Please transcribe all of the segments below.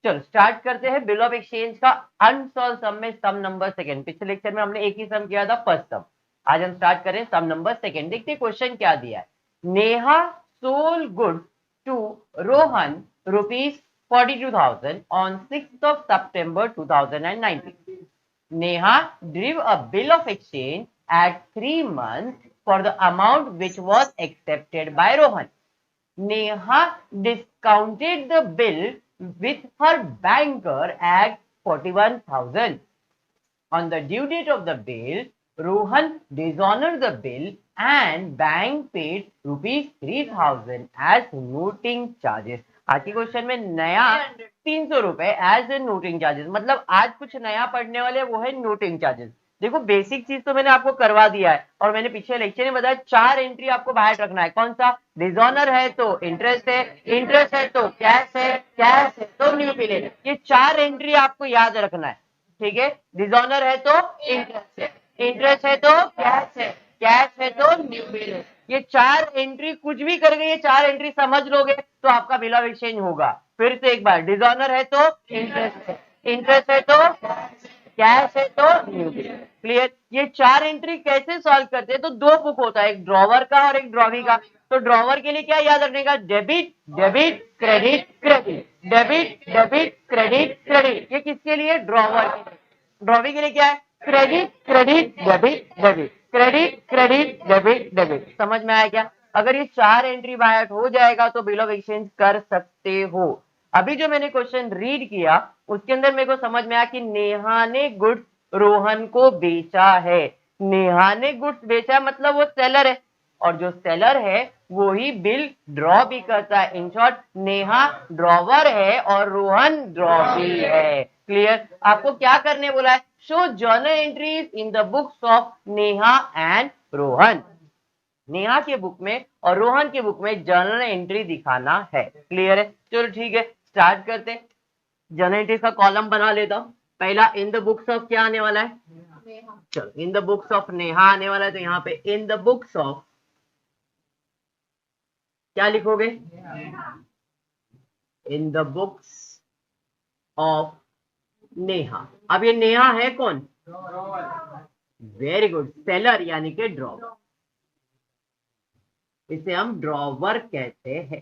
चलो स्टार्ट करते हैं बिल ऑफ एक्सचेंज का अनसॉल्व सम में सम नंबर सेकंड। पिछले लेक्चर में हमने एक ही सम किया था, फर्स्ट सम। आज हम स्टार्ट करें सम नंबर सेकंड। देखते हैं क्वेश्चन क्या दिया है। Neha sold goods to Rohan rupees 42,000 on 6th of September 2019. Neha drew a bill of exchange at 3 months for the amount which was accepted by Rohan. Neha discounted the bill with her banker at 41,000. On the due date of the bill, Rohan dishonored the bill and bank paid rupees 3,000 as noting charges. आज के question में नया 300 रुपए as a noting charges, मतलब आज कुछ नया पढ़ने वाले वो है नोटिंग चार्जेस। देखो बेसिक चीज तो मैंने आपको करवा दिया है और मैंने पिछले लेक्चर में बताया 4 एंट्री आपको बाहर रखना है। कौन सा? डिसऑनर है तो इंटरेस्ट है, इंटरेस्ट है तो कैश है, कैश है तो न्यू बिल है। ये 4 एंट्री आपको याद रखना है, ठीक है। डिसऑनर है तो इंटरेस्ट है, इंटरेस्ट है तो कैश है, कैश है तो न्यू बिल है। ये 4 एंट्री कुछ भी कर गए, ये 4 एंट्री समझ लोगे तो आपका बिल ऑफ एक्सचेंज होगा। फिर से एक बार, डिसऑनर है तो इंटरेस्ट है, इंटरेस्ट है तो कैश है तो न्यू बिल। क्लियर? ये 4 एंट्री कैसे सॉल्व करते हैं? तो 2 बुक होता है, एक ड्रॉवर का और एक ड्रॉवी का। तो ड्रॉवर के लिए क्या याद रखने का? Debit debit credit credit, debit debit credit credit. ये किसके लिए? ड्रॉवर के लिए। ड्रॉवी के लिए क्या है? Credit credit debit debit, credit credit debit debit. समझ में आया क्या? अगर ये 4 एंट्री बाय हो जाएगा तो बिल ऑफ एक्सचेंज कर सकते हो। अभी जो मैंने क्वेश्चन रीड किया उसके अंदर मेरे को समझ में आया कि नेहा ने गुड्स रोहन को बेचा है। नेहा ने गुड्स बेचा मतलब वो सेलर है, और जो सेलर है वो ही बिल ड्रॉ भी करता है। इन शॉर्ट नेहा ड्रॉवर है और रोहन ड्रॉवी है। क्लियर? आपको क्या करने बोला है? Show journal entries in the books of Neha and Rohan. Neha के बुक में और रोहन के बुक में जर्नल एंट्री दिखाना है। क्लियर है? चलो ठीक है, स्टार्ट करते हैं। जर्नल एंट्रीज का कॉलम बना लेता हूं। पहला इन द बुक्स ऑफ क्या आने वाला है? चलो in the books of Neha आने वाला है, तो यहाँ पे इन द बुक्स ऑफ क्या लिखोगे? In the books of Neha. अब ये नेहा है कौन? वेरी गुड, सेलर यानी कि ड्रॉवर। इसे हम ड्रॉवर कहते हैं।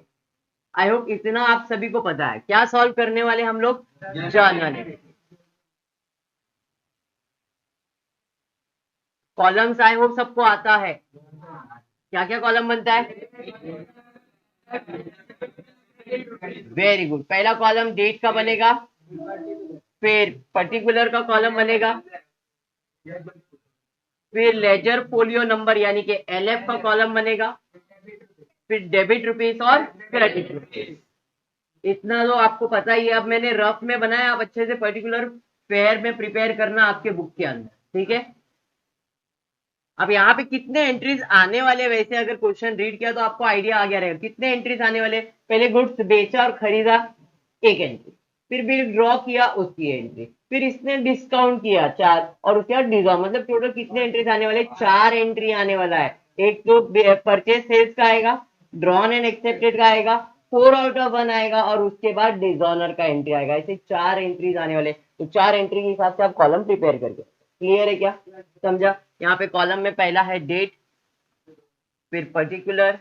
आई होप इतना आप सभी को पता है। क्या सॉल्व करने वाले हम लोग? Journal columns. आई होप सबको आता है। क्या क्या कॉलम बनता है? Very good. पहला कॉलम डेट का बनेगा, फिर पर्टिकुलर का कॉलम बनेगा, फिर लेजर फोलियो नंबर यानी कि एलएफ का कॉलम बनेगा, फिर डेबिट रुपीस और क्रेडिट रुपीस। इतना तो आपको पता ही है। अब मैंने रफ में बनाया, आप अच्छे से पर्टिकुलर पेयर में प्रिपेयर करना आपके बुक के अंदर, ठीक है। अब यहाँ पे कितने एंट्रीज आने वाले, वैसे अगर क्वेश्चन रीड किया तो आपको आइडिया आ गया रहेगा कितने एंट्रीज आने वाले। पहले गुड्स बेचा और खरीदा, एक एंट्री। फिर बिल ड्रॉ किया, उसकी एंट्री। फिर इसने डिस्काउंट किया 4, और उसके बाद डिस्काउंट, मतलब टोटल कितने एंट्रीज आने वाले? 4 एंट्री आने वाला है। एक तो परचेज सेल्स का आएगा, ड्रॉन एंड एक्सेप्टेड का आएगा, 4 आउट ऑफ 1 आएगा, और उसके बाद डिसऑनर का एंट्री आएगा। ऐसे 4 एंट्रीज आने वाले। तो 4 एंट्री के हिसाब से आप कॉलम प्रिपेयर करके। क्लियर है क्या? समझा? यहाँ पे कॉलम में पहला है डेट, फिर पर्टिकुलर,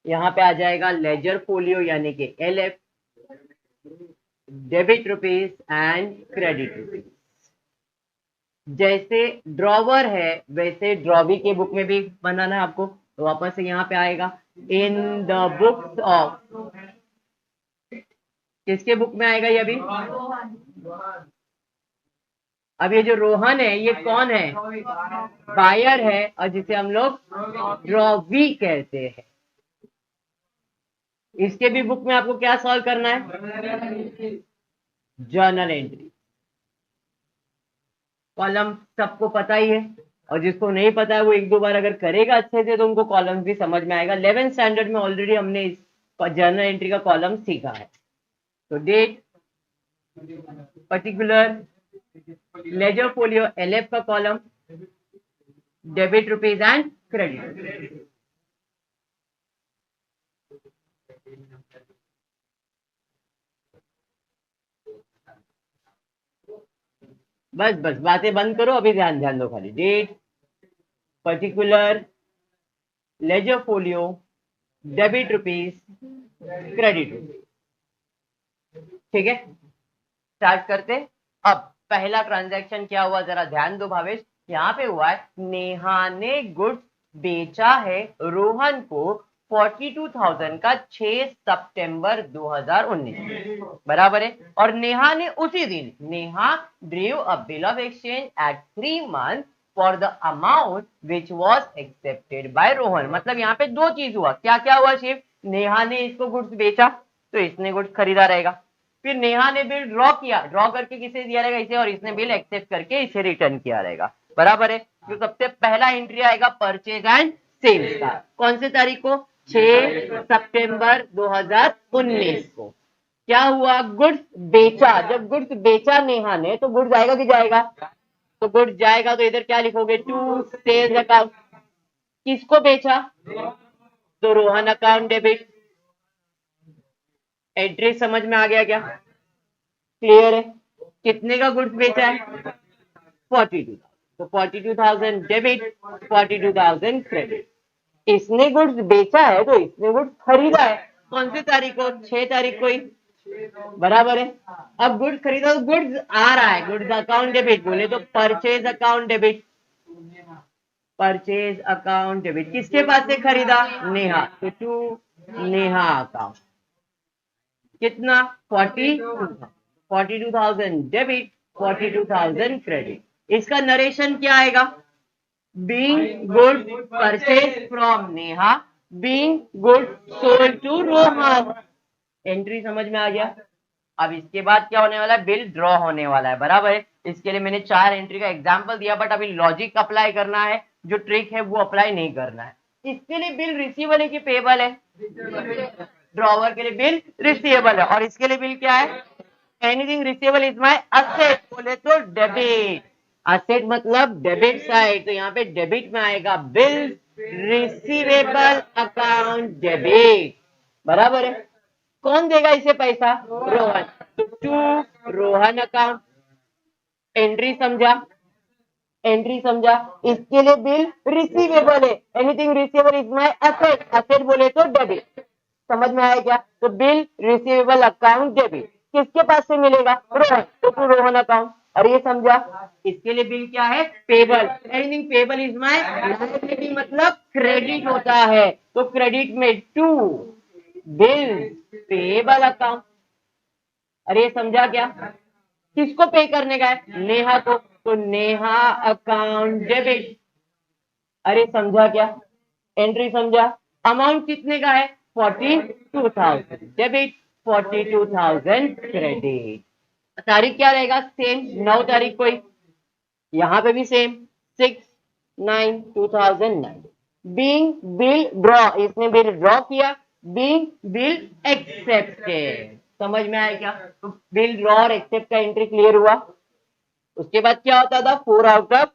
यहाँ पे आ जाएगा लेजर फोलियो यानी कि LF, debit rupees and credit rupees. जैसे ड्रॉवर है वैसे ड्रॉवी के बुक में भी बनाना है आपको। तो वापस से यहाँ पे आएगा इन द बुक्स ऑफ, किसके बुक में आएगा ये अभी? अब ये जो रोहन है ये कौन है? बायर है, और जिसे हम लोग ड्रॉवी कहते हैं। इसके भी बुक में आपको क्या सॉल्व करना है? Journal entry. कॉलम सबको पता ही है, और जिसको नहीं पता है वो एक दो बार अगर करेगा अच्छे से तो उनको कॉलम भी समझ में आएगा। 11th स्टैंडर्ड में ऑलरेडी हमने इस जर्नल एंट्री का कॉलम सीखा है। तो date, particular, ledger folio LF का column, debit rupees and credit. बस बस बातें बंद करो, अभी ध्यान ध्यान दो खाली। Date, particular, ledger folio, debit rupees, credit rupees. ठीक है, स्टार्ट करते। अब पहला ट्रांजैक्शन क्या हुआ जरा ध्यान दो भावेश। यहाँ पे हुआ है नेहा ने गुड्स बेचा है रोहन को 42,000 का 6 सितंबर 2019, बराबर है। और नेहा ने उसी दिन Neha drew a bill of exchange at 3 months for the amount which was accepted by Rohan. मतलब यहाँ पे दो चीज हुआ। क्या क्या हुआ शिव? नेहा ने इसको गुड्स बेचा तो इसने गुड्स खरीदा रहेगा, फिर नेहा ने बिल ड्रॉ किया, ड्रॉ करके किसे दिया रहेगा? इसे, और इसने बिल एक्सेप्ट करके इसे रिटर्न किया रहेगा, बराबर है। तो सबसे पहला एंट्री आएगा परचेज एंड सेल्स का। कौन से तारीख को? 6 सितंबर 2019 को। क्या हुआ? गुड्स बेचा। जब गुड्स बेचा नेहा ने तो गुड्स आएगा कि जाएगा? तो गुड्स जाएगा, तो इधर क्या लिखोगे? To sales account. किसको बेचा? तो रोहन अकाउंट डेबिट। एंट्री समझ में आ गया क्या? क्लियर है? कितने का गुड्स बेचा है? 42,000। तो 42,000 डेबिट, 42,000 क्रेडिट। इसने गुड्स बेचा है तो इसने गुड्स खरीदा है। कौन सी तारीख को? 6 तारीख को ही, बराबर है। अब गुड्स खरीदा तो गुड्स आ रहा है, गुड्स अकाउंट डेबिट बोले तो purchase account debit. Purchase account debit किसके पास से खरीदा? नेहा, तो टू नेहा अकाउंट। कितना? 42,000 डेबिट, 42,000 क्रेडिट। इसका नरेशन क्या आएगा? Being good purchase from Neha, being good sold to Rohan. Entry समझ में आ गया? अब इसके बाद क्या होने वाला है? बिल ड्रॉ होने वाला है, बराबर है। इसके लिए मैंने 4 एंट्री का एग्जांपल दिया, बट अभी लॉजिक अप्लाई करना है, जो ट्रिक है वो अप्लाई नहीं करना है। इसके लिए बिल रिसीवेबल है कि पेबल है? ड्रॉवर के लिए बिल रिसीवेबल है। और इसके लिए बिल क्या है? Anything receivable is my asset बोले तो डेबिट। असेट मतलब डेबिट साइड, तो यहाँ पे डेबिट में आएगा बिल रिसीवेबल अकाउंट डेबिट, बराबर है। कौन देगा इसे पैसा? रोहन। तो टू रोहन अकाउंट। एंट्री समझा? एंट्री समझा? इसके लिए बिल रिसीवेबल है। Anything receivable is my asset. Asset बोले तो डेबिट। समझ में आया क्या? तो बिल रिसीवेबल अकाउंट डेबिट किसके पास से मिलेगा? रोहन, तो टू रोहन अकाउंट। और ये समझा? इसके लिए बिल क्या है? Payable. Anything payable is my liability, मतलब क्रेडिट होता है, तो क्रेडिट में टू बिल पेबल अकाउंट। अरे समझा क्या? किसको पे करने का है? नेहा को, तो नेहा अकाउंट डेबिट। अरे समझा क्या? एंट्री समझा? अमाउंट कितने का है? 42,000 डेबिट, 42,000 क्रेडिट। तारीख क्या रहेगा? सेम, 9 तारीख को ही। यहां पे भी सेम, 6/9/2009। बीइंग बिल ड्रॉ, इसने बिल ड्रॉ किया, बीइंग बिल एक्सेप्टेड। समझ में आया क्या? तो बिल ड्रॉ और एक्सेप्ट का एंट्री क्लियर हुआ। उसके बाद क्या होता था? 4 आउट ऑफ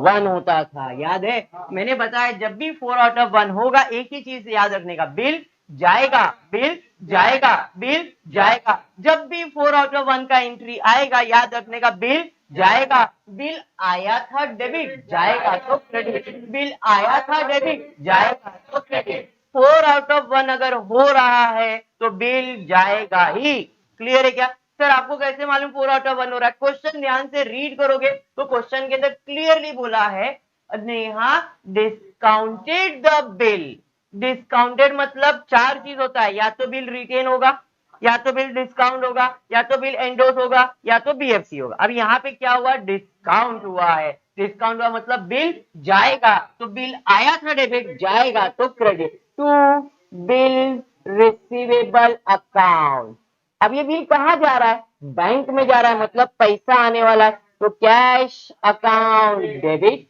1 होता था, याद है? मैंने बताया जब भी 4 आउट ऑफ 1 होगा, एक ही चीज याद रखने का, बिल जाएगा, बिल जाएगा, बिल जाएगा। जब भी 4 आउट ऑफ 1 का एंट्री आएगा, याद रखने का, बिल जाएगा। बिल आया था डेबिट, जाएगा तो क्रेडिट। बिल आया था डेबिट, जाएगा तो क्रेडिट। 4 आउट ऑफ 1 अगर हो रहा है तो बिल जाएगा ही। क्लियर है क्या? सर आपको कैसे मालूम 4 आउट ऑफ 1 हो रहा है? क्वेश्चन ध्यान से रीड करोगे तो क्वेश्चन के अंदर क्लियरली बोला है, Neha discounted the bill. Discounted मतलब 4 चीज होता है, या तो बिल रिटेन होगा, या तो बिल डिस्काउंट होगा, या तो बिल एंडोस होगा, या तो बीएफसी होगा। अब यहाँ पे क्या हुआ? डिस्काउंट हुआ है। डिस्काउंट हुआ मतलब बिल जाएगा, तो बिल आया था डेबिट, जाएगा तो credit. To bill receivable account. अब ये बिल कहाँ जा रहा है? बैंक में जा रहा है, मतलब पैसा आने वाला है, तो कैश अकाउंट डेबिट।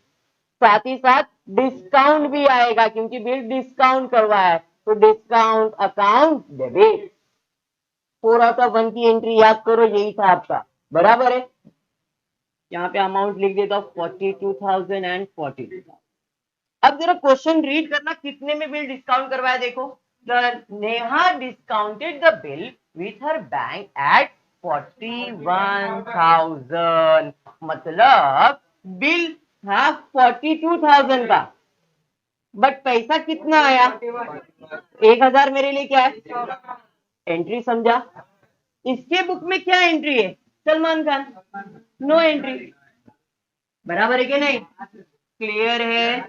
साथ ही साथ डिस्काउंट भी आएगा क्योंकि बिल डिस्काउंट करवाया है, तो discount account debit. 4 out of 1 की एंट्री याद करो, यही था आपका, बराबर है। यहाँ पे अमाउंट लिख देता हूँ 42,000 एंड 42,000। अब जरा क्वेश्चन रीड करना, कितने में बिल डिस्काउंट करवाया देखो। Neha discounted the bill with her bank at 41,000, मतलब बिल था 42,000 का, बट पैसा कितना आया? 1,000 मेरे लिए क्या है? एंट्री, समझा? इसके बुक में क्या एंट्री है? Salman Khan, no entry. बराबर है कि नहीं? क्लियर है?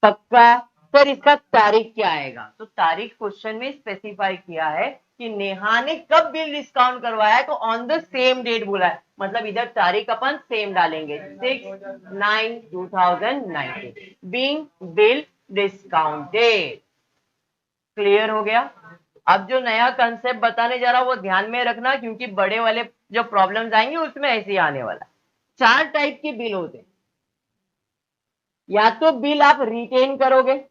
पक्का? सर इसका तारीख क्या आएगा? तो तारीख क्वेश्चन में स्पेसिफाई किया है कि नेहा ने कब बिल डिस्काउंट करवाया है, तो ऑन द सेम डेट बोला है, मतलब इधर तारीख अपन सेम डालेंगे, 6/9/2019 बीइंग बिल डिस्काउंटेड। क्लियर हो गया? अब जो नया कंसेप्ट बताने जा रहा हूं वो ध्यान में रखना, क्योंकि बड़े वाले जो प्रॉब्लम्स आएंगे उसमें ऐसे ही आने वाला। 4 टाइप के बिल होते हैं। या तो बिल आप रिटेन करोगे,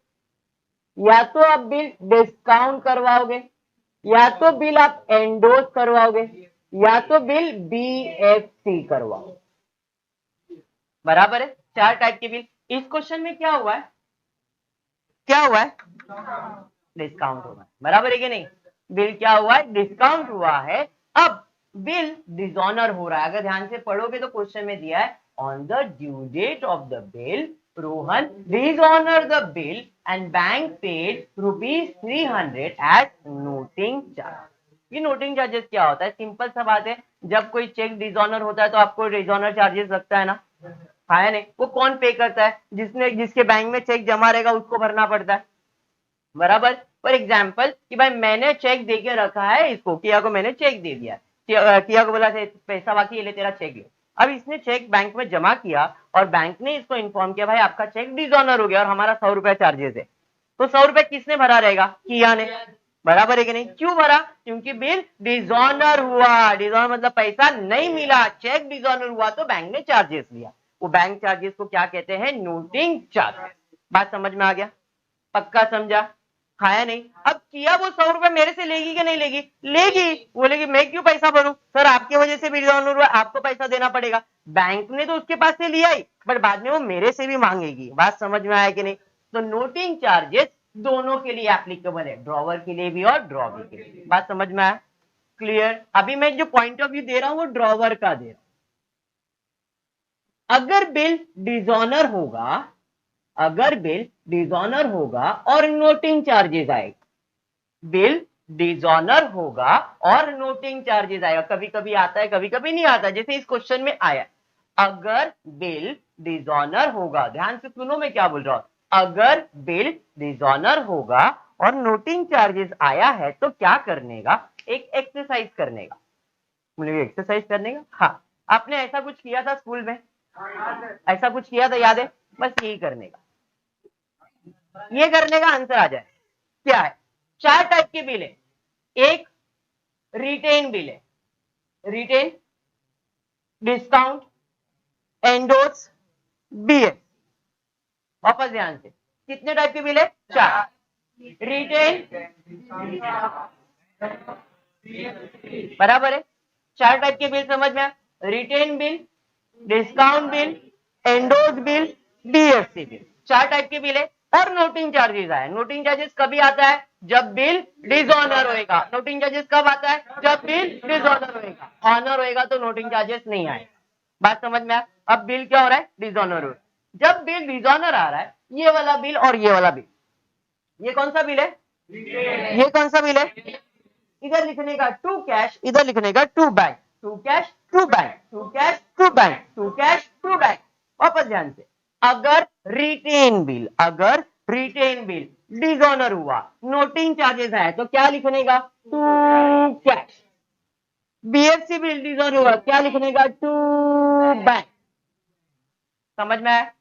या तो आप बिल डिस्काउंट करवाओगे, या तो बिल आप एंडोर्स करवाओगे, या तो बिल बीएफसी करवाओगे। बराबर है? 4 टाइप के बिल। इस क्वेश्चन में क्या हुआ है? क्या हुआ है? डिस्काउंट हुआ है। बराबर है कि नहीं? बिल क्या हुआ है? डिस्काउंट हुआ है। अब बिल डिसऑनर हो रहा है। अगर ध्यान से पढ़ोगे तो क्वेश्चन में दिया है on the due date of the bill Rohan dishonour the bill and bank paid ₹300 as noting charge. ये नोटिंग चार्जेस क्या होता है? सिंपल सा बात है, जब कोई चेक डिसऑनर होता है तो आपको डिसऑनर चार्जेस लगता है ना, है नहीं? वो कौन पे करता है? जिसके बैंक में चेक जमा रहेगा उसको भरना पड़ता है। बराबर? फॉर एग्जाम्पल कि भाई मैंने चेक दे के रखा है इसको, किया को मैंने चेक दे दिया, किया को बोला पैसा बाकी है, ले तेरा चेक ले। अब इसने चेक बैंक में जमा किया और बैंक ने इसको इन्फॉर्म किया भाई आपका चेक डिसऑनर हो गया और हमारा 100 रुपया चार्जेस है। तो 100 रुपया किसने भरा रहेगा? किया ने। बराबर है कि नहीं? क्यों भरा? क्योंकि बिल डिसऑनर हुआ। डिसऑनर मतलब पैसा नहीं मिला, चेक डिसऑनर हुआ तो बैंक ने चार्जेस लिया। वो बैंक चार्जेस को क्या कहते हैं? Noting charges. बात समझ में आ गया? पक्का समझा? खाया नहीं? अब किया वो 100 रुपए मेरे से लेगी कि नहीं लेगी? लेगी। बोलेगी मैं क्यों पैसा भरूं सर, आपके वजह से भी डिसऑनर हुआ, आपको पैसा देना पड़ेगा। बैंक ने तो उसके पास से लिया ही, बट बाद में वो मेरे से भी मांगेगी। बात समझ में आया कि नहीं? तो नोटिंग चार्जेस दोनों के लिए एप्लीकेबल है, ड्रॉवर के लिए भी और ड्रॉवी के लिए। बात समझ में आया? क्लियर? अभी मैं जो पॉइंट ऑफ व्यू दे रहा हूं वो ड्रॉवर का दे रहा हूं। अगर बिल डिसऑनर होगा, अगर बिल डिसऑनर होगा और नोटिंग चार्जेस आएगा, बिल डिसऑनर होगा और नोटिंग चार्जेस आएगा। कभी कभी आता है, कभी कभी नहीं आता, जैसे इस क्वेश्चन में आया। अगर बिल डिसऑनर होगा, ध्यान से सुनो मैं क्या बोल रहा हूं, अगर बिल डिसऑनर होगा और नोटिंग चार्जेस आया है तो क्या करने का? एक एक्सरसाइज करने का। मुझे एक्सरसाइज करने का, हाँ, आपने ऐसा कुछ किया था स्कूल में, ऐसा कुछ किया था, याद है? बस यही करने का, ये करने का आंसर आ जाए। क्या है? 4 टाइप के बिल है। एक रिटेन बिल है, रिटेन, डिस्काउंट, एंडोर्स, बीए। वापस ध्यान से, कितने टाइप के बिल है? 4। रिटेन, बराबर है? 4 टाइप के बिल समझ में? Retain bill, discount bill, endorse bill, BFC bill. 4 type के बिल है। और नोटिंग चार्जेस आए। नोटिंग चार्जेस कभी आता है? जब बिल डिसऑनर होएगा। नोटिंग चार्जेस कब आता है? जब बिल डिसऑनर होएगा। ऑनर होएगा तो नोटिंग चार्जेस नहीं आए। बात समझ में? अब बिल क्या हो रहा है? डिसऑनर हो रहा है। जब बिल डिसऑनर आ रहा है, ये वाला बिल और ये वाला बिल, ये कौन सा बिल है? ये कौन सा बिल है? इधर लिखने का टू कैश, इधर लिखने का to bank, to cash to bank, to cash to bank, to cash to bank. वापस ध्यान से, अगर रिटेन बिल, अगर रिटेन बिल डिसऑनर हुआ, नोटिंग चार्जेस आए, तो क्या लिखने का? To cash. BFC bill dishonour हुआ, क्या लिखने का? To bank. समझ में आया?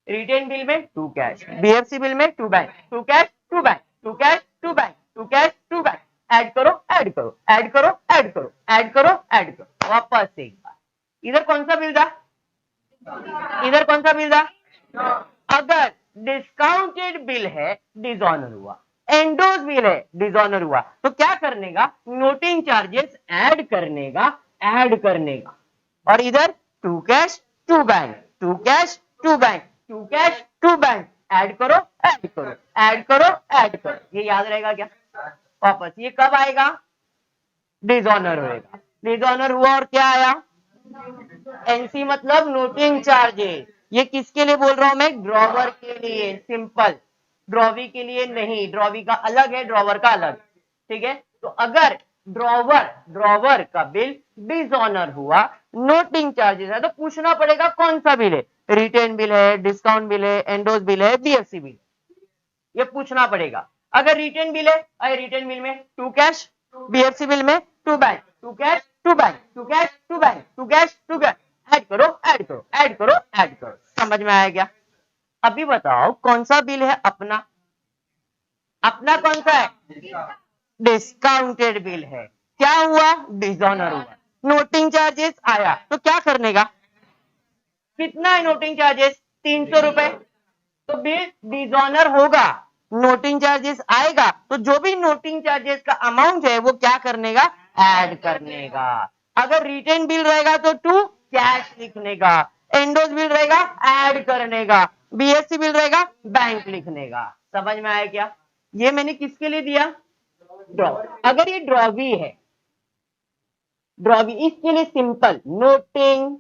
रिटेन बिल में टू कैश, बीएफसी बिल में to bank, to cash to bank, to cash to bank, to cash to bank. Add करो, ऐड करो, ऐड करो, ऐड करो, ऐड करो, ऐड करो। वापस से एक बार, इधर कौन सा बिल था? इधर कौन सा बिल था? अगर डिस्काउंटेड बिल है, डिसऑनर हुआ, एंडोर्स बिल है, डिसऑनर हुआ, तो क्या करने का? नोटिंग चार्जेस ऐड करने का, ऐड करने का। और इधर to cash to bank, to cash to bank, to cash to bank. Add करो, ऐड करो, ऐड करो, ऐड करो। ये याद रहेगा क्या? वापस ये कब आएगा? डिसऑनर होएगा। डिसऑनर हुआ और क्या आया, एनसी मतलब नोटिंग चार्जेस। ये किसके लिए बोल रहा हूं मैं, ड्रॉवर के लिए, सिंपल। ड्रॉवी के लिए नहीं, ड्रॉवी का अलग है, ड्रॉवर का अलग, ठीक है। तो अगर ड्रॉवर ड्रॉवर का बिल डिसऑनर हुआ, नोटिंग चार्जेस है, तो पूछना पड़ेगा कौन सा बिल है, रिटेन बिल है, डिस्काउंट बिल है, एंडोस बिल है, बीएफसी बिल, ये पूछना पड़ेगा। अगर रिटेन बिल है, अरे रिटेन बिल में टू कैश, बीएफसी बिल में to bank, to cash to bank, to cash to bank, to cash to bank, add करो ऐड करो ऐड करो ऐड करो, समझ में आया क्या। अभी बताओ कौन सा बिल है अपना, अपना कौन सा है, डिस्काउंटेड बिल है। क्या हुआ, डिसऑनर हुआ, नोटिंग चार्जेस आया, तो क्या करने का, कितना है नोटिंग चार्जेस, 300 रुपए, तो बिल डिसऑनर होगा, नोटिंग चार्जेस आएगा, तो जो भी नोटिंग चार्जेस का अमाउंट है वो क्या करने का, ऐड करने का। अगर रिटेन बिल रहेगा तो टू कैश लिखने का, एंडोस बिल रहेगा ऐड करने का, बीएससी बिल रहेगा बैंक लिखने का। समझ में आया क्या, ये मैंने किसके लिए दिया, ड्रॉ। अगर ये ड्रॉवी है, ड्रॉवी, इसके लिए simple, noting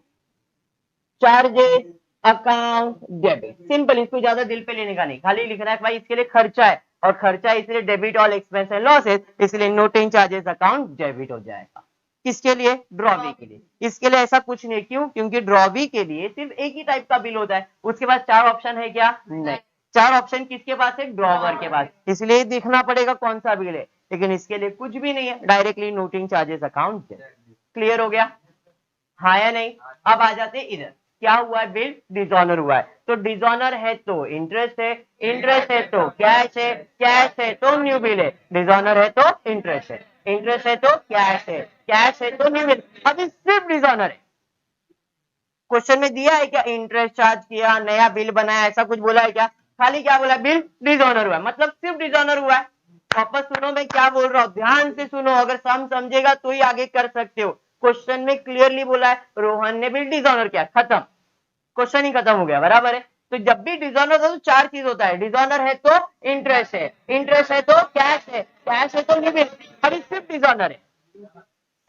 charges account debit, simple, इसको ज्यादा दिल पे लेने का नहीं, खाली लिखना है भाई इसके लिए खर्चा है, और खर्चा इसलिए debit all expense and losses, इसलिए नोटिंग चार्जेस अकाउंट डेबिट हो जाएगा। किसके लिए, ड्रॉवी के लिए। इसके लिए ऐसा कुछ नहीं, क्यों, क्योंकि ड्रॉवी के लिए सिर्फ एक ही टाइप का बिल होता है, उसके पास 4 ऑप्शन है क्या, नहीं, 4 ऑप्शन किसके पास है, ड्रॉवर के पास, इसलिए देखना पड़ेगा कौन सा बिल है, लेकिन इसके लिए कुछ भी नहीं है, directly noting charges account. Clear हो गया, हाँ या नहीं। अब आ जाते इधर, क्या हुआ है, बिल डिसऑनर हुआ है, तो डिसऑनर है तो इंटरेस्ट है, इंटरेस्ट है तो कैश है, कैश है तो न्यू बिल है, डिसऑनर है तो इंटरेस्ट है, इंटरेस्ट है तो कैश है, कैश है तो न्यू बिल। अभी सिर्फ डिसऑनर है, क्वेश्चन में दिया है क्या, इंटरेस्ट चार्ज किया, नया बिल बनाया, ऐसा कुछ बोला है क्या, खाली क्या बोला, बिल डिसऑनर हुआ है, मतलब सिर्फ डिसऑनर हुआ है। वापस सुनो मैं क्या बोल रहा हूं, ध्यान से सुनो, अगर सम समझेगा तो ही आगे कर सकते हो। क्वेश्चन में क्लियरली बोला है रोहन ने बिल डिसऑनर किया, खत्म, क्वेश्चन ही खत्म हो गया, बराबर है। तो जब भी डिसऑनर होता है तो 4 चीज होता है, डिसऑनर है तो इंटरेस्ट है, इंटरेस्ट है तो कैश है, कैश है तो न्यू बिल। अभी सिर्फ डिसऑनर है,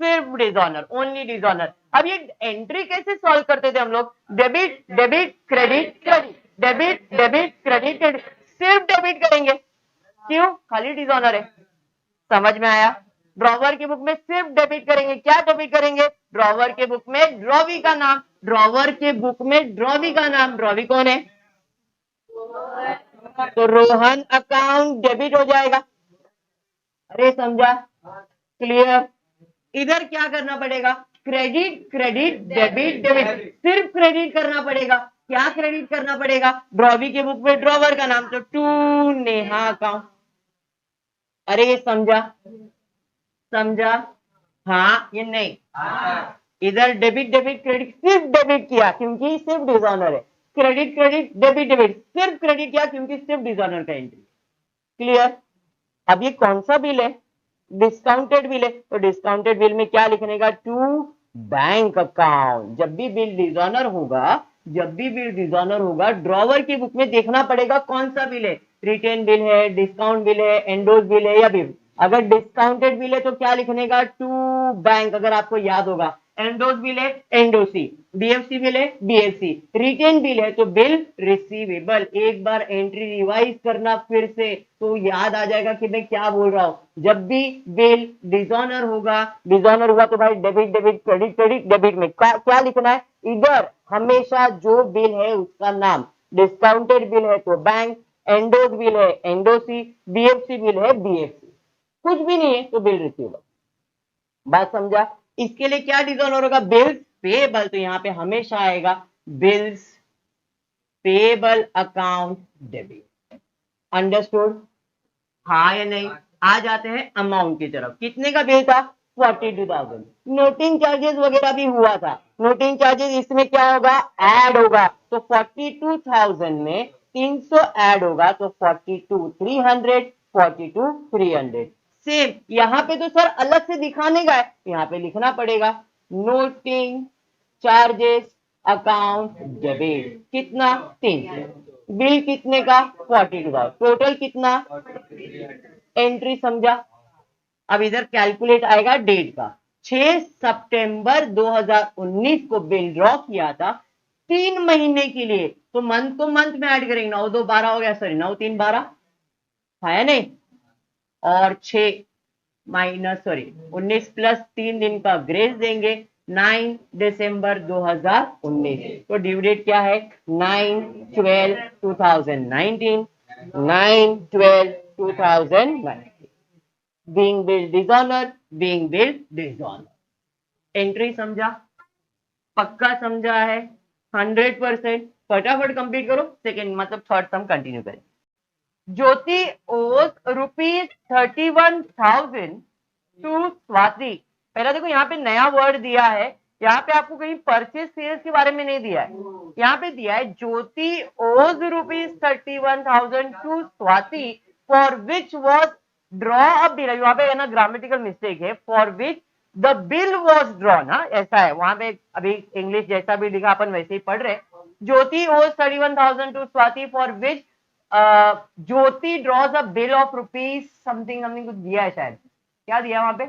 सिर्फ डिसऑनर, ओनली डिसऑनर। अब ये एंट्री कैसे सॉल्व करते थे हम लोग, debit debit credit credit, debit debit credit credit, सिर्फ डेबिट करेंगे, क्यों, खाली डिसऑनर है। समझ में आया, ड्रॉवर की बुक में सिर्फ डेबिट करेंगे, क्या डेबिट करेंगे, ड्रॉवर के बुक में ड्रॉवी का नाम, ड्रॉवर के बुक में ड्रॉवी का नाम, ड्रॉवी कौन है, तो रोहन अकाउंट डेबिट हो जाएगा। अरे समझा, क्लियर। इधर क्या करना पड़ेगा, क्रेडिट क्रेडिट डेबिट डेबिट, सिर्फ क्रेडिट करना पड़ेगा, क्या क्रेडिट करना पड़ेगा, ड्रॉवी के बुक में ड्रॉवर का नाम, तो टू नेहा अकाउंट। अरे ये समझा, समझा, हाँ ये नहीं, इधर डेबिट डेबिट क्रेडिट, सिर्फ डेबिट किया क्योंकि सिर्फ डिसऑनर है, क्रेडिट क्रेडिट डेबिट डेबिट, सिर्फ क्रेडिट किया क्योंकि सिर्फ डिसऑनर का एंट्री। क्लियर। अब ये कौन सा बिल है, डिस्काउंटेड बिल है, तो डिस्काउंटेड बिल में क्या लिखने का, टू बैंक अकाउंट। जब भी बिल डिसऑनर होगा, जब भी बिल डिसऑनर होगा, ड्रॉवर की बुक में देखना पड़ेगा कौन सा बिल है, रिटेन बिल है, डिस्काउंट बिल है, एंडोस बिल है या बिल। अगर डिस्काउंटेड बिल है तो क्या लिखने का, टू बैंक, अगर आपको याद होगा, एंडोस बिल है एंडोसी, बीएफसी बिल है बीएफसी, रिटेन बिल है तो बिल रिसीवेबल। एक बार एंट्री रिवाइज करना फिर से तो याद आ जाएगा कि मैं क्या बोल रहा हूं। जब भी बिल डिसऑनर होगा, डिसऑनर हुआ तो भाई debit debit credit credit, debit में क्या लिखना है, इधर हमेशा जो बिल है उसका नाम, डिस्काउंटेड बिल है तो बैंक, एंडोस बिल है एंडोसी, बीएफसी बिल है बीएफसी, कुछ भी नहीं है तो बिल रिसीवेबल। बात समझा। इसके लिए क्या डिसऑनर होगा, बिल्स पेएबल, तो यहां पे हमेशा आएगा bills payable account debit. Understood, हाँ या नहीं। आ जाते हैं अमाउंट की तरफ, कितने का बिल था, 42,000। नोटिंग चार्जेस वगैरह भी हुआ था, नोटिंग चार्जेस इसमें क्या होगा, ऐड होगा, तो 42,000 में 300 ऐड होगा तो 42,300, 42,300। सेम यहां पे तो सर अलग से दिखाने का है, यहां पे लिखना पड़ेगा नोटिंग चार्जेस अकाउंट डेबिट, कितना, 300, बिल कितने का, 42,000, टोटल कितना, एंट्री समझा। अब इधर कैलकुलेट आएगा डेट का, 6 सितंबर 2019 को बिल ड्रॉ किया था 3 महीने के लिए, तो मंथ में ऐड करेंगे, 9 2 12 हो गया, सॉरी 9 3 12 है नहीं, और 6 माइनस सॉरी 19 प्लस 3 दिन का ग्रेस देंगे, 9 दिसंबर 2019। तो ड्यू डेट क्या है, 9/12/2019, 9/12/2019। Being bill dishonour, being bill dishonour. Entry समझा, पक्का समझा है, 100%। फटाफट कंप्लीट करो, सेकेंड मतलब थर्ड सम कंटिन्यू करें। ज्योति ओज ₹31,000 टू स्वाति। पहला देखो यहाँ पे नया वर्ड दिया है, यहाँ पे आपको कहीं परचेज सेल्स के बारे में नहीं दिया है, यहाँ पे दिया है Jyoti owes ₹31,000 to Swati for which was draw a bill. वहां पे है ना ग्रामेटिकल मिस्टेक है, for which the bill was drawn, ऐसा है वहां पे, अभी इंग्लिश जैसा भी लिखा अपन वैसे ही पढ़ रहे। Jyoti owes 31,000 to Swati for which Jyoti draws a bill of rupees something something, कुछ दिया है शायद, क्या दिया वहां पे,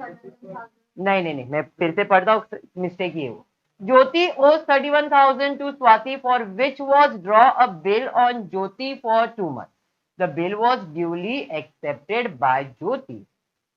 नहीं, मैं फिर से पढ़ता हूँ, मिस्टेक ही है वो। Jyoti owes 31,000 to Swati for which was draw a bill on Jyoti for 2 months. The bill was duly accepted by Jyoti.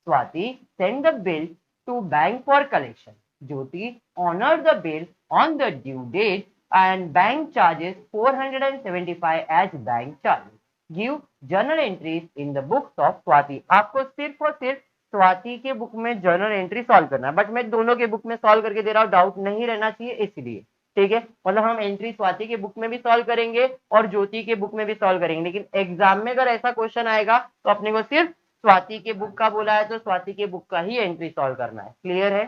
Swati sent the bill to bank for collection. Jyoti honored the bill on the due date and bank charges 475 as bank charges. Give journal entries in the books of Swati. आपको सिर्फ और सिर्फ स्वाति के book में journal entry solve करना है, but मैं दोनों के बुक में सॉल्व करके दे रहा हूँ, डाउट नहीं रहना चाहिए इसलिए, ठीक है। मतलब हम एंट्री स्वाति के बुक में भी सॉल्व करेंगे और ज्योति के बुक में भी सॉल्व करेंगे, लेकिन एग्जाम में अगर ऐसा क्वेश्चन आएगा तो अपने को सिर्फ स्वाति के बुक का बोला है तो स्वाति के बुक का ही एंट्री सॉल्व करना है। क्लियर है।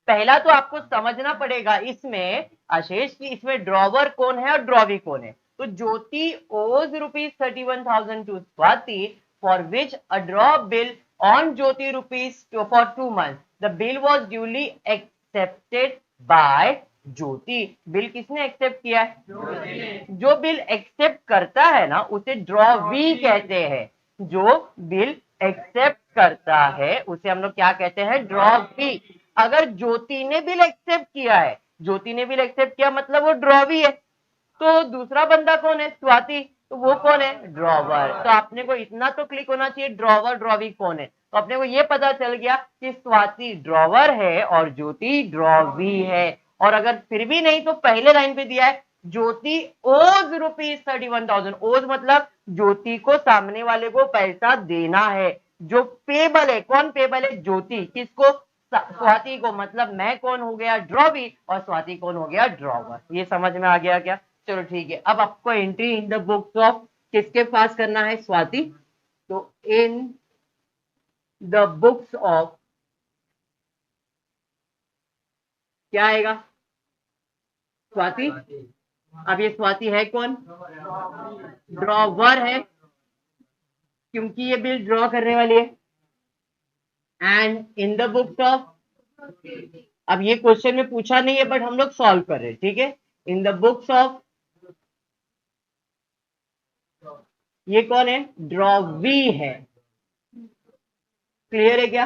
पहला तो आपको समझना पड़ेगा इसमें आशीष की इसमें ड्रॉवर कौन है और ड्रॉवी कौन है। तो Jyoti owes ₹31,000 to Swati for which a draw bill on Jyoti rupees for 2 months. The bill was duly accepted by Jyoti. Bill किसने एक्सेप्ट किया है, जो बिल एक्सेप्ट करता है ना उसे ड्रॉवी कहते हैं। जो बिल एक्सेप्ट करता है उसे हम लोग क्या कहते हैं, ड्रॉवी। अगर ज्योति ने बिल एक्सेप्ट किया है, ज्योति ने बिल एक्सेप्ट किया मतलब वो ड्रॉवी है, तो दूसरा बंदा कौन है, स्वाति, तो वो कौन है, ड्रॉवर। तो आपने को इतना तो क्लिक होना चाहिए ड्रॉवर ड्रॉवी कौन है, तो अपने को ये पता चल गया कि स्वाति ड्रॉवर है और ज्योति ड्रॉवी है। और अगर फिर भी नहीं तो पहले लाइन पे दिया है ज्योति ओज ₹31,000। ओज मतलब ज्योति को सामने वाले को पैसा देना है, जो पेबल है, कौन पेबल है, ज्योति। किसको, स्वाति को। मतलब मैं कौन हो गया, ड्रॉवी, और स्वाति कौन हो गया, ड्रॉवर। ये समझ में आ गया क्या, चलो ठीक है। अब आपको entry in the books of किसके पास करना है, स्वाति। तो इन द बुक्स ऑफ क्या आएगा, स्वाति। अब ये स्वाति है कौन, ड्रॉवर है, क्योंकि ये बिल ड्रॉ करने वाली है। And in the books of, अब ये क्वेश्चन में पूछा नहीं है बट हम लोग सॉल्व कर रहे हैं, ठीक है। इन द बुक्स ऑफ, ये कौन है, ड्रॉवी है। क्लियर है क्या,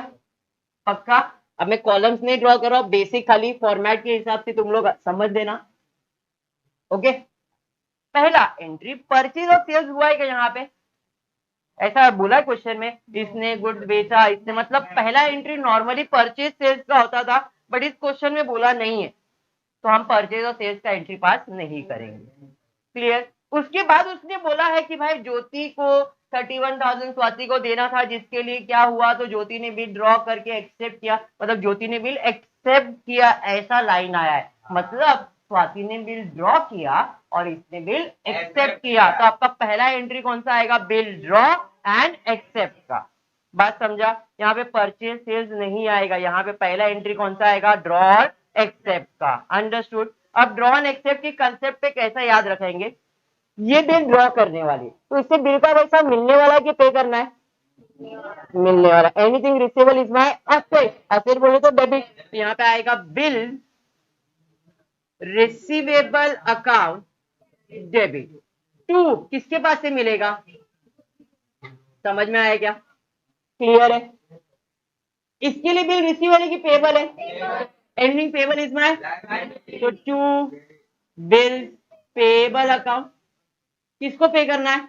पक्का। अब मैं कॉलम्स नहीं ड्रॉ कर रहा हूं, बेसिक खाली फॉर्मेट के हिसाब से तुम लोग समझ देना, ओके। पहला एंट्री परचेज और सेल्स हुआ है क्या, यहाँ पे ऐसा बोला क्वेश्चन में, इसने गुड्स बेचा, इसने, मतलब पहला एंट्री नॉर्मली परचेज सेल्स का होता था, बट इस क्वेश्चन में बोला नहीं है, तो हम परचेज और सेल्स का एंट्री पास नहीं करेंगे। क्लियर। उसके बाद उसने बोला है कि भाई ज्योति को 31,000 स्वाति को देना था, जिसके लिए क्या हुआ, तो ज्योति ने बिल ड्रॉ करके एक्सेप्ट किया, मतलब ज्योति ने बिल एक्सेप्ट किया, ऐसा लाइन आया है। मतलब स्वाति ने बिल ड्रॉ किया और इसने बिल एक्सेप्ट किया। तो आपका पहला एंट्री कौन सा आएगा, बिल ड्रॉ एंड एक्सेप्ट का। बात समझा। यहाँ पे परचेज सेल्स नहीं आएगा, यहाँ पे पहला एंट्री कौन सा आएगा, ड्रॉ और एक्सेप्ट का। अंडरस्टूड। अब ड्रॉ एंड एक्सेप्ट के कंसेप्ट पे कैसा याद रखेंगे, ये बिल ड्रॉ करने वाली, तो इससे बिल का पैसा मिलने वाला कि पे करना है, मिलने वाला। Anything receivable is my asset, asset बोले तो डेबिट, तो यहाँ पे आएगा bill receivable account debit. To किसके पास से मिलेगा, समझ में आया क्या, क्लियर है। इसके लिए बिल रिसीवेबल है कि पेबल है? एंडिंग पेबल इज माय, तो टू बिल पेबल अकाउंट, किसको पे करना है?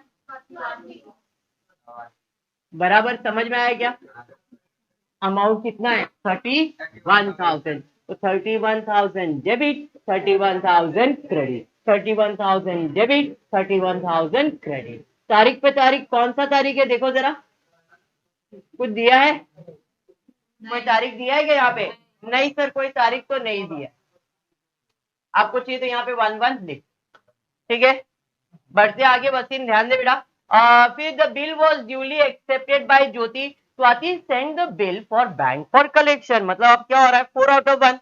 बराबर समझ में आया क्या? अमाउंट कितना है? 31,000, तो 31,000 डेबिट, 31,000 क्रेडिट, 31,000 डेबिट, 31,000 क्रेडिट। तारीख पे तारीख, कौन सा तारीख है देखो जरा, कुछ दिया है? कोई तारीख दिया है क्या यहाँ पे? नहीं सर, कोई तारीख तो नहीं दिया। आपको चाहिए तो यहाँ पे 1-1 लिख, ठीक है। बढ़ते आगे, वसीम ध्यान दे बेटा। फिर the bill was duly accepted by Jyoti, Swati send the bill for bank for collection. मतलब अब क्या हो रहा है? 4/1।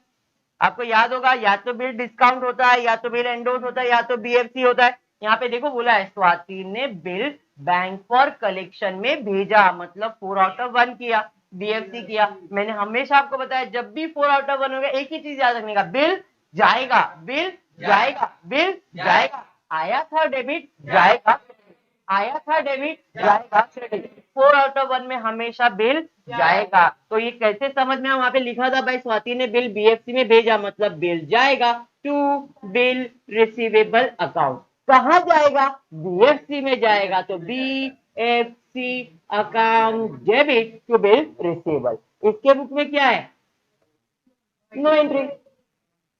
आपको याद होगा, या तो बिल डिस्काउंट होता है, या तो बिल एंडोर्स होता है, या तो बीएफसी होता है। यहाँ पे देखो बोला है स्वाति ने बिल बैंक फॉर कलेक्शन में भेजा, मतलब 4/1 किया, बीएफसी किया। मैंने हमेशा आपको बताया जब भी 4/1 होगा एक ही चीज याद रखने का, बिल जाएगा, बिल जाएगा, बिल जाएगा। आया था डेबिट, जाएगा, आया था डेबिट, जाएगा क्रेडिट। 4/1 में हमेशा बिल जाएगा। तो ये कैसे समझ में? वहां पे लिखा था भाई स्वाति ने बिल बीएफसी में भेजा, मतलब बिल जाएगा टू बिल रिसीवेबल अकाउंट। कहाँ जाएगा? बीएफसी में जाएगा, तो BFC account debit to bill receivable. इसके बुक में क्या है? No entry.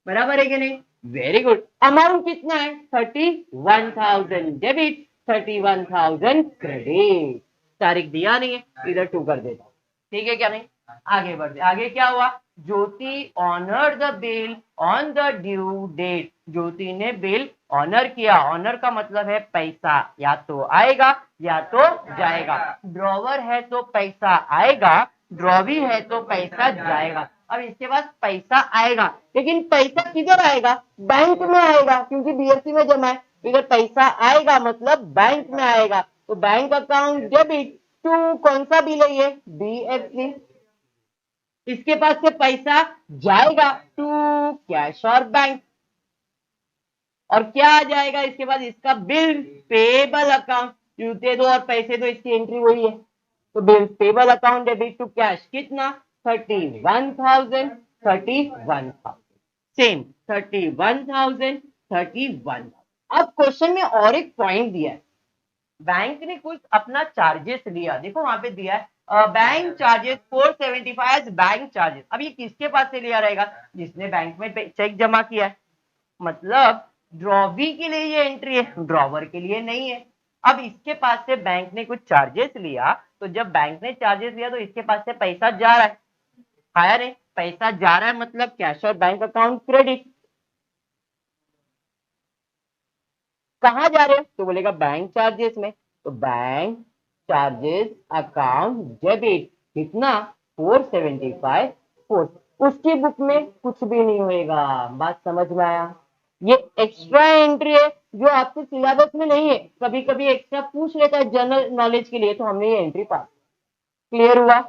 बराबर है कि नहीं? Very good. अमाउंट कितना है? 31,000 डेबिट, 31,000 क्रेडिट। तारीख दिया नहीं है, इधर 2 कर देता, ठीक है क्या नहीं? आगे बढ़ते, आगे क्या हुआ? Jyoti honour the bill on the due date. Jyoti ने बिल ऑनर किया। ऑनर का मतलब है पैसा या तो आएगा या तो जाएगा। ड्रॉवर है तो पैसा आएगा, ड्रॉवी है तो पैसा जाएगा। अब इसके पास पैसा आएगा, लेकिन पैसा किधर आएगा? बैंक में आएगा, क्योंकि बीएससी में जमा है। इधर पैसा आएगा मतलब बैंक में आएगा, तो बैंक अकाउंट डेबिट टू कौन सा बिल है ये? बीएफसी। इसके पास से पैसा जाएगा टू कैश और बैंक, और क्या आ जाएगा इसके बाद? इसका बिल पेबल अकाउंट। जूते दो और पैसे दो, इसकी एंट्री वही है। तो bill payable account debit to cash कितना? 31,000, 31,000 सेम, 31,000, 31,000। अब क्वेश्चन में और एक पॉइंट दिया है, बैंक ने कुछ अपना चार्जेस लिया। देखो वहां पे दिया है बैंक चार्जेस 475 बैंक चार्जेस। अब ये किसके पास से लिया रहेगा? जिसने बैंक में चेक जमा किया है। मतलब ड्रॉवी के लिए ये एंट्री है, ड्रॉवर के लिए नहीं है। अब इसके पास से बैंक ने कुछ चार्जेस लिया, तो जब बैंक ने चार्जेस लिया तो इसके पास से पैसा जा रहा है, आया नहीं? पैसा जा रहा है मतलब कैश और बैंक अकाउंट क्रेडिट। कहां जा रहे हो? तो बोलेगा बैंक चार्जेस में, तो बैंक चार्जेस अकाउंट डेबिट कितना? 475 4। उसकी बुक में कुछ भी नहीं होएगा। बात समझ में आया? ये एक्स्ट्रा एंट्री है जो आपके सिलेबस में नहीं है, कभी कभी एक्स्ट्रा पूछ लेता है जनरल नॉलेज के लिए, तो हमने ये एंट्री पास। क्लियर हुआ?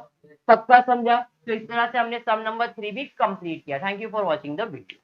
सबका समझा? तो इस तरह से हमने सम नंबर 3 भी कंप्लीट किया। Thank you for watching the video.